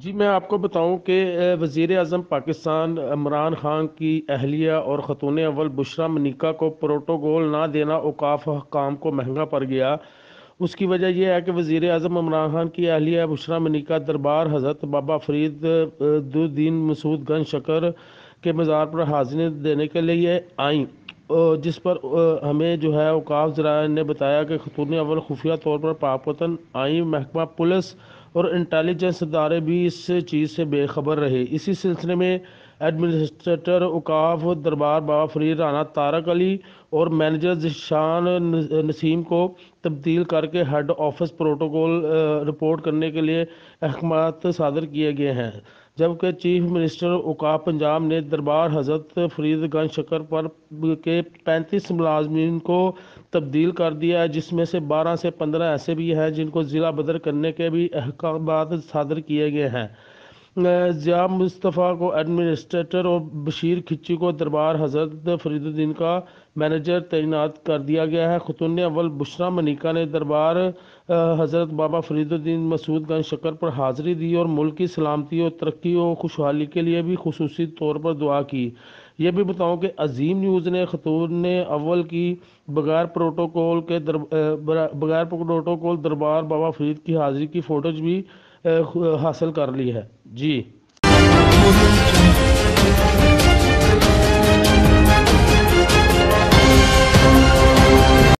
جی میں آپ کو بتاؤں کہ وزیر اعظم پاکستان عمران خان کی اہلیہ اور خاتون اول بشریٰ منیکا کو پروٹوکول نہ دینا اوقاف حکام کو مہنگا پڑ گیا۔ اس کی وجہ یہ ہے کہ وزیر اعظم عمران خان کی اہلیہ بشریٰ منیکا دربار حضرت بابا فرید الدین مسعود گنج شکر کے مزار پر حاضری دینے کے لیے آئیں، جس پر ہمیں جو ہے اوقاف ذرائع نے بتایا کہ خاتون اول خفیہ طور پر پاک وطن آئیں۔ محکمہ پولیس اور انٹیلیجنس ادارے بھی اس چیز سے بے خبر رہے۔ اسی سلسلے میں ایڈمنسٹریٹر اوقاف دربار بابا فرید رانا طارق علی اور مینیجر ذیشان نسیم کو تبدیل کر کے ہیڈ آفس پروٹوکول رپورٹ کرنے کے لیے احکامات صادر کیے گئے ہیں، جبکہ چیف منسٹر اوقاف پنجاب نے دربار حضرت فرید گنج شکر پر کے 35 ملازمین کو تبدیل کر دیا ہے، جس میں سے 12 سے 15 ایسے بھی ہیں جن کو ضلع بدر کرنے کے بھی احکامات صادر کیے گئے ہیں۔ ضیاء مصطفیٰ کو ایڈمنسٹریٹر اور بشیر کھچی کو دربار حضرت فرید الدین کا مینیجر تعینات کر دیا گیا ہے۔ خاتون اول بشریٰ منیکا نے دربار حضرت بابا فرید الدین مسعود گنج شکر پر حاضری دی اور ملک کی سلامتی اور ترقی اور خوشحالی کے لیے بھی خصوصی طور پر دعا کی۔ یہ بھی بتاؤں کہ عظیم نیوز نے خاتون اول کی بغیر پروٹوکول دربار بابا فرید کی حاضری کی فوٹوز بھی حاصل کر لی ہے۔ جی